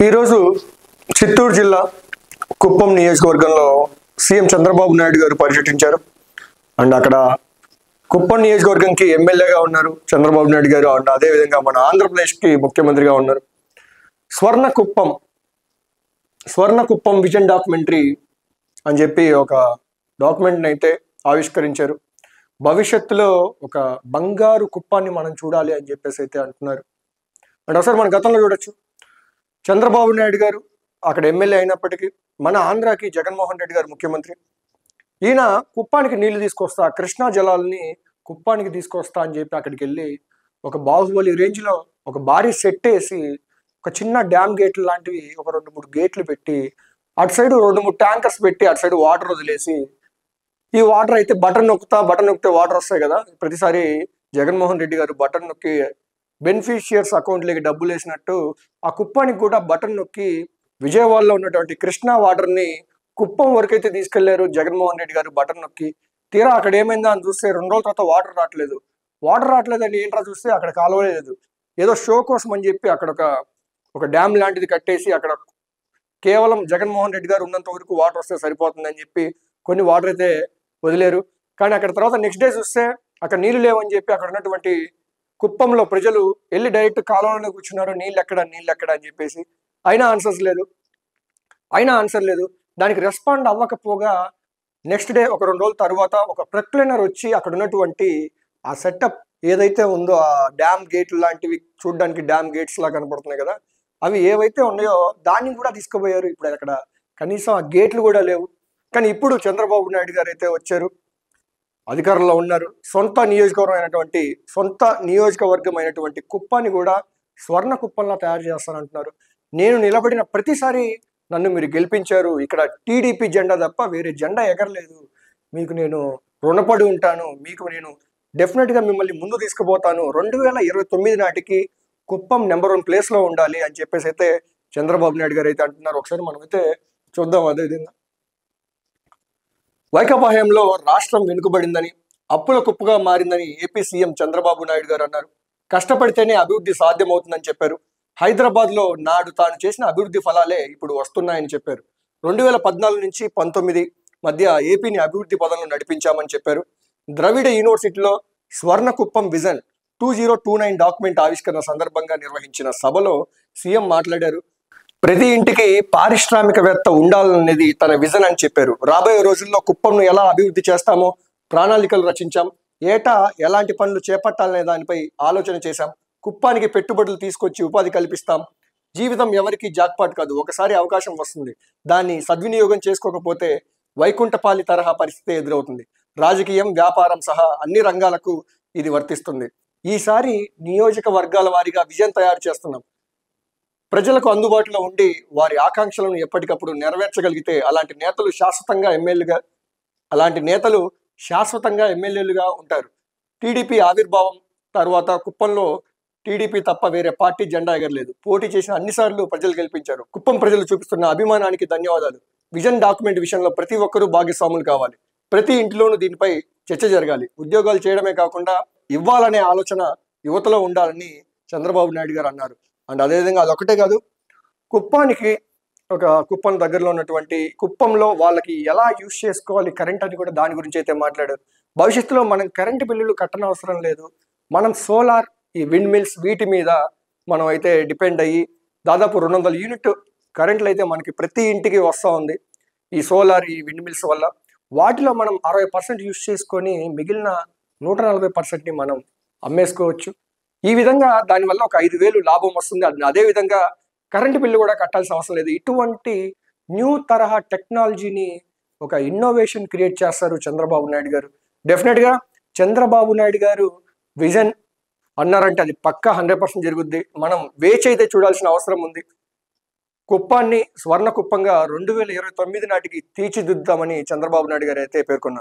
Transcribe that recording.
ఈరోజు చిత్తూరు జిల్లా కుప్పం నియోజకవర్గంలో సీఎం చంద్రబాబు నాయుడు గారు పర్యటించారు. అండ్ అక్కడ కుప్పం నియోజకవర్గంకి ఎమ్మెల్యేగా ఉన్నారు చంద్రబాబు నాయుడు గారు. అండ్ అదేవిధంగా మన ఆంధ్రప్రదేశ్కి ముఖ్యమంత్రిగా ఉన్నారు. స్వర్ణ కుప్పం విజన్ డాక్యుమెంటరీ అని చెప్పి ఒక డాక్యుమెంట్ని అయితే ఆవిష్కరించారు. భవిష్యత్తులో ఒక బంగారు కుప్పాన్ని మనం చూడాలి అని చెప్పేసి అయితే అంటున్నారు. అండ్ ఒకసారి మన గతంలో చూడొచ్చు, చంద్రబాబు నాయుడు గారు అక్కడ ఎమ్మెల్యే అయినప్పటికీ మన ఆంధ్రాకి జగన్మోహన్ రెడ్డి గారు ముఖ్యమంత్రి. ఈయన కుప్పానికి నీళ్లు తీసుకొస్తా, కృష్ణా జలాలని కుప్పానికి తీసుకొస్తా అని చెప్పి అక్కడికి వెళ్ళి ఒక బాహుబలి రేంజ్లో ఒక భారీ సెట్ వేసి ఒక చిన్న డ్యామ్ గేట్లు లాంటివి ఒక 2-3 గేట్లు పెట్టి అటు సైడ్ 2-3 ట్యాంకర్స్ పెట్టి అటు సైడ్ వాటర్ వదిలేసి, ఈ వాటర్ అయితే బటన్ నొక్కితే వాటర్ వస్తాయి కదా. ప్రతిసారి జగన్మోహన్ రెడ్డి గారు బటన్ నొక్కి బెనిఫిషియర్స్ అకౌంట్లోకి డబ్బులు వేసినట్టు ఆ కుప్పానికి కూడా బటన్ నొక్కి విజయవాడలో ఉన్నటువంటి కృష్ణా వాటర్ని కుప్పం వరకు అయితే తీసుకెళ్లారు జగన్మోహన్ రెడ్డి గారు బటన్ నొక్కి. తీరా అక్కడ ఏమైందా అని చూస్తే 2 రోజుల తర్వాత వాటర్ రావట్లేదని ఏంట్రా చూస్తే అక్కడ కాలువ లేదు. ఏదో షో కోసం అని చెప్పి అక్కడ ఒక డ్యామ్ లాంటిది కట్టేసి అక్కడ కేవలం జగన్మోహన్ రెడ్డి గారు ఉన్నంత వరకు వాటర్ వస్తే సరిపోతుందని చెప్పి కొన్ని వాటర్ అయితే వదిలేరు. కానీ అక్కడ తర్వాత నెక్స్ట్ డే చూస్తే అక్కడ నీళ్లు లేవని చెప్పి అక్కడ ఉన్నటువంటి కుప్పంలో ప్రజలు వెళ్ళి డైరెక్ట్ కాలువలో కూర్చున్నారు. నీళ్ళు ఎక్కడ అని చెప్పేసి అయినా ఆన్సర్ లేదు. దానికి రెస్పాండ్ అవ్వకపోగా నెక్స్ట్ డే ఒక 2 రోజుల తర్వాత ఒక ప్రక్లైనర్ వచ్చి అక్కడ ఉన్నటువంటి ఆ సెటప్ ఏదైతే ఉందో ఆ డ్యామ్ గేట్లు లాంటివి చూడడానికి డ్యామ్ గేట్స్ లా కనపడుతున్నాయి కదా, అవి ఏవైతే ఉన్నాయో దాన్ని కూడా తీసుకుపోయారు. ఇప్పుడు అక్కడ కనీసం ఆ గేట్లు కూడా లేవు. కానీ ఇప్పుడు చంద్రబాబు నాయుడు గారు అయితే వచ్చారు, అధికారంలో ఉన్నారు. సొంత నియోజకవర్గం అయినటువంటి కుప్పాన్ని కూడా స్వర్ణ కుప్పంలా తయారు చేస్తానంటున్నారు. నేను నిలబడిన ప్రతిసారి నన్ను మీరు గెలిపించారు, ఇక్కడ టీడీపీ జెండా తప్ప వేరే జెండా ఎగరలేదు, మీకు నేను రుణపడి ఉంటాను, మీకు నేను డెఫినెట్గా మిమ్మల్ని ముందు తీసుకుపోతాను, 2029 నాటికి కుప్పం నెంబర్ 1 ప్లేస్లో ఉండాలి అని చెప్పేసి అయితే చంద్రబాబు నాయుడు గారు అయితే అంటున్నారు. ఒకసారి మనం అయితే చూద్దాం. అదేవిధంగా వైకాపా హయాంలో రాష్ట్రం వెనుకబడిందని, అప్పుల కుప్పగా మారిందని ఏపీ సీఎం చంద్రబాబు నాయుడు గారు అన్నారు. కష్టపడితేనే అభివృద్ధి సాధ్యమవుతుందని చెప్పారు. హైదరాబాద్లో నాడు తాను చేసిన అభివృద్ధి ఫలాలే ఇప్పుడు వస్తున్నాయని చెప్పారు. 2014 నుంచి 19 మధ్య ఏపీని అభివృద్ధి పదంలో నడిపించామని చెప్పారు. ద్రవిడ యూనివర్సిటీలో స్వర్ణ కుప్పం విజన్ 2029 డాక్యుమెంట్ ఆవిష్కరణ సందర్భంగా నిర్వహించిన సభలో సీఎం మాట్లాడారు. ప్రతి ఇంటికి పారిశ్రామికవేత్త ఉండాలనేది తన విజన్ అని చెప్పారు. రాబోయే రోజుల్లో కుప్పంను ఎలా అభివృద్ధి చేస్తామో ప్రణాళికలు రచించాం. ఏటా ఎలాంటి పనులు చేపట్టాలనే దానిపై ఆలోచన చేశాం. కుప్పానికి పెట్టుబడులు తీసుకొచ్చి ఉపాధి కల్పిస్తాం. జీవితం ఎవరికి జాక్పాట్ కాదు, ఒకసారి అవకాశం వస్తుంది, దాన్ని సద్వినియోగం చేసుకోకపోతే వైకుంఠపాలి తరహా పరిస్థితి ఎదురవుతుంది. రాజకీయం, వ్యాపారం సహా అన్ని రంగాలకు ఇది వర్తిస్తుంది. ఈసారి నియోజకవర్గాల వారీగా విజన్ తయారు చేస్తున్నాం. ప్రజలకు అందుబాటులో ఉండి వారి ఆకాంక్షలను ఎప్పటికప్పుడు నెరవేర్చగలిగితే అలాంటి నేతలు శాశ్వతంగా ఎమ్మెల్యేలుగా ఉంటారు. టీడీపీ ఆవిర్భావం తర్వాత కుప్పంలో టీడీపీ తప్ప వేరే పార్టీ జెండా ఎగరలేదు. పోటీ చేసిన అన్నిసార్లు ప్రజలు గెలిపించారు. కుప్పం ప్రజలు చూపిస్తున్న అభిమానానికి ధన్యవాదాలు. విజన్ డాక్యుమెంట్ విషయంలో ప్రతి ఒక్కరూ భాగస్వాములు కావాలి. ప్రతి ఇంటిలోనూ దీనిపై చర్చ జరగాలి. ఉద్యోగాలు చేయడమే కాకుండా ఇవ్వాలనే ఆలోచన యువతలో ఉండాలని చంద్రబాబు నాయుడు గారు అన్నారు. అండ్ అదేవిధంగా అదొకటే కాదు, కుప్పం దగ్గరలో ఉన్నటువంటి కుప్పంలో వాళ్ళకి ఎలా యూజ్ చేసుకోవాలి కరెంట్ అని కూడా దాని గురించి అయితే మాట్లాడారు. భవిష్యత్తులో మనం కరెంటు బిల్లులు కట్టనవసరం లేదు. మనం సోలార్, ఈ విండ్ మిల్స్ వీటి మీద మనం అయితే డిపెండ్ అయ్యి దాదాపు 200 యూనిట్ కరెంట్లు అయితే మనకి ప్రతి ఇంటికి వస్తూ ఉంది ఈ సోలార్, ఈ విండ్ మిల్స్ వల్ల. వాటిలో మనం 60% యూజ్ చేసుకొని మిగిలిన 140%ని మనం అమ్మేసుకోవచ్చు. ఈ విధంగా దానివల్ల ఒక 5,000 లాభం వస్తుంది. అదేవిధంగా కరెంటు బిల్లు కూడా కట్టాల్సిన అవసరం లేదు. ఇటువంటి న్యూ తరహా టెక్నాలజీని ఒక ఇన్నోవేషన్ క్రియేట్ చేస్తారు చంద్రబాబు నాయుడు గారు. డెఫినెట్గా చంద్రబాబు నాయుడు గారు విజన్ అన్నారంటే అది పక్కా 100% జరుగుద్ది. మనం వేచి అయితే చూడాల్సిన అవసరం ఉంది. కుప్పాన్ని స్వర్ణ కుప్పంగా 2029 నాటికి తీర్చిదిద్దామని చంద్రబాబు నాయుడు గారు అయితే పేర్కొన్నారు.